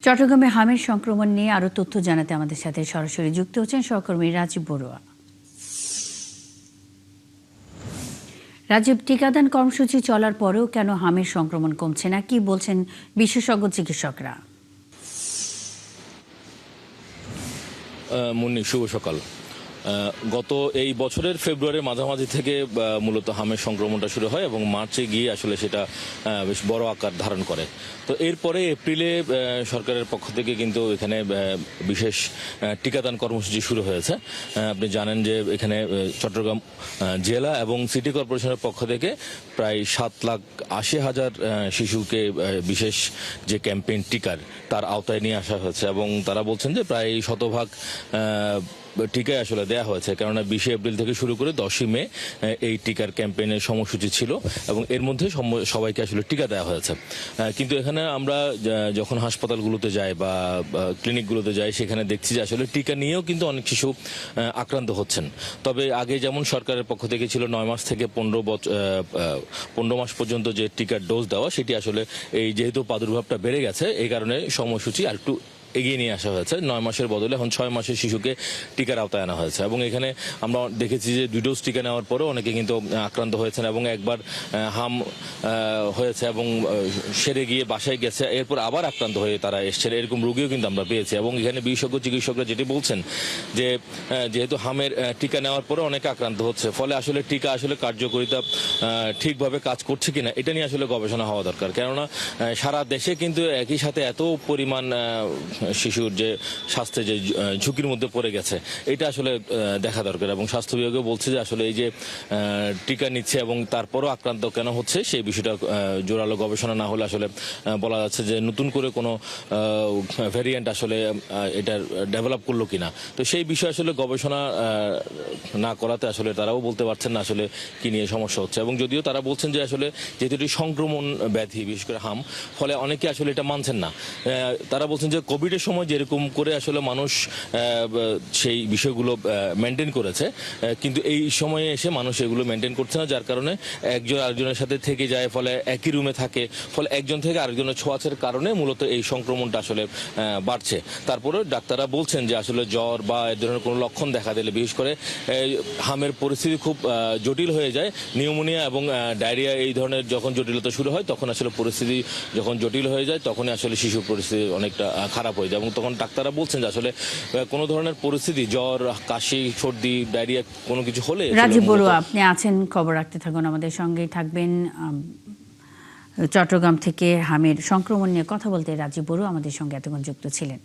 চট্টগ্রামে হামের সংক্রমণ নিয়ে আরো তথ্য জানাতে আমাদের সাথে সরাসরি যুক্ত হচ্ছেন সহকর্মী রাজীব বড়ুয়া। রাজীব, টিকাদান কর্মসূচি চলার পরেও কেন হামের সংক্রমণ কমছে না, কি বলছেন বিশেষজ্ঞ চিকিৎসকরা? মুন্নি, শুভ সকাল। গত এই বছরের ফেব্রুয়ারির মাঝামাঝি থেকে মূলত হামের সংক্রমণটা শুরু হয় এবং মার্চে গিয়ে আসলে সেটা বেশ বড় আকার ধারণ করে। তো এরপরে এপ্রিলে সরকারের পক্ষ থেকে কিন্তু এখানে বিশেষ টিকাদান কর্মসূচি শুরু হয়েছে। আপনি জানেন যে এখানে চট্টগ্রাম জেলা এবং সিটি কর্পোরেশনের পক্ষ থেকে প্রায় 7,80,000 শিশুকে বিশেষ যে ক্যাম্পেইন টিকার তার আওতায় নিয়ে আসা হয়েছে এবং তারা বলছেন যে প্রায় শতভাগ টিকাই আসলে দেয়া হয়েছে, কেননা 20 এপ্রিল থেকে শুরু করে 10 মে এই টিকার ক্যাম্পেইনের সময়সূচি ছিল এবং এর মধ্যে সবাইকে আসলে টিকা দেওয়া হয়েছে। কিন্তু এখানে আমরা যখন হাসপাতালগুলোতে যাই বা ক্লিনিকগুলোতে যাই সেখানে দেখছি যে আসলে টিকা নিয়েও কিন্তু অনেক শিশু আক্রান্ত হচ্ছেন। তবে আগে যেমন সরকারের পক্ষ থেকে ছিল 9 মাস থেকে 15 মাস পর্যন্ত যে টিকার ডোজ দেওয়া, সেটি আসলে এই যেহেতু প্রাদুর্ভাবটা বেড়ে গেছে এই কারণে সময়সূচি আরেকটু এগিয়ে নিয়ে আসা হয়েছে। 9 মাসের বদলে এখন 6 মাসের শিশুকে টিকার আওতায় আনা হয়েছে এবং এখানে আমরা দেখেছি যে 2 ডোজ টিকা নেওয়ার পরেও অনেকে কিন্তু আক্রান্ত হয়েছেন এবং একবার হাম হয়েছে এবং সেরে গিয়ে বাসায় গেছে, এরপর আবার আক্রান্ত হয়ে তারা এসছেন, এরকম রোগীও কিন্তু আমরা পেয়েছি। এবং এখানে বিশেষজ্ঞ চিকিৎসকরা যেটি বলছেন যে যেহেতু হামের টিকা নেওয়ার পরে অনেকে আক্রান্ত হচ্ছে, ফলে আসলে টিকা আসলে কার্যকারিতা ঠিকভাবে কাজ করছে কিনা এটা নিয়ে আসলে গবেষণা হওয়া দরকার। কেননা সারা দেশে কিন্তু একই সাথে এত পরিমাণ শিশুর যে স্বাস্থ্যে যে ঝুঁকির মধ্যে পড়ে গেছে এটা আসলে দেখা দরকার এবং স্বাস্থ্য বিভাগও বলছে যে আসলে এই যে টিকা নিচ্ছে এবং তারপরও আক্রান্ত কেন হচ্ছে সেই বিষয়টা জোরালো গবেষণা না হলে আসলে বলা যাচ্ছে যে নতুন করে কোনো ভ্যারিয়েন্ট আসলে এটা ডেভেলপ করলো কিনা। তো সেই বিষয়ে আসলে গবেষণা না করাতে আসলে তারাও বলতে পারছেন না আসলে কি নিয়ে সমস্যা হচ্ছে। এবং যদিও তারা বলছেন যে আসলে যেহেতু এটি সংক্রমণ ব্যাধি, বিশেষ করে হাম, ফলে অনেকে আসলে এটা মানছেন না। তারা বলছেন যে কোভিডের সময় যেরকম করে আসলে মানুষ সেই বিষয়গুলো মেনটেন করেছে, কিন্তু এই সময়ে এসে মানুষ এগুলো মেনটেন করছে না, যার কারণে একজন আরেকজনের সাথে থেকে যায়, ফলে একই রুমে থাকে, ফলে একজন থেকে আরেকজনের ছোঁয়াচের কারণে মূলত এই সংক্রমণটা আসলে বাড়ছে। তারপরে ডাক্তাররা বলছেন যে আসলে জ্বর বা এ ধরনের কোনো লক্ষণ দেখা দিলে, বিশেষ করে হামের পরিস্থিতি খুব জটিল হয়ে যায়, নিউমোনিয়া এবং ডায়রিয়া এই ধরনের যখন জটিলতা শুরু হয় তখন আসলে পরিস্থিতি যখন জটিল হয়ে যায় তখনই আসলে শিশুর পরিস্থিতি অনেকটা খারাপ হয়ে যায় এবং তখন ডাক্তাররা বলছেন যে আসলে কোনো ধরনের পরিস্থিতি, জ্বর, কাশি, সর্দি, ডায়রিয়া কোনো কিছু হলে। রাজীব বড়ুয়া, আপনি আছেন, খবর রাখতে থাকুন, আমাদের সঙ্গেই থাকবেন। চট্টগ্রাম থেকে হামের সংক্রমণ নিয়ে কথা বলতে রাজীব বড়ুয়া আমাদের সঙ্গে এতক্ষণ যুক্ত ছিলেন।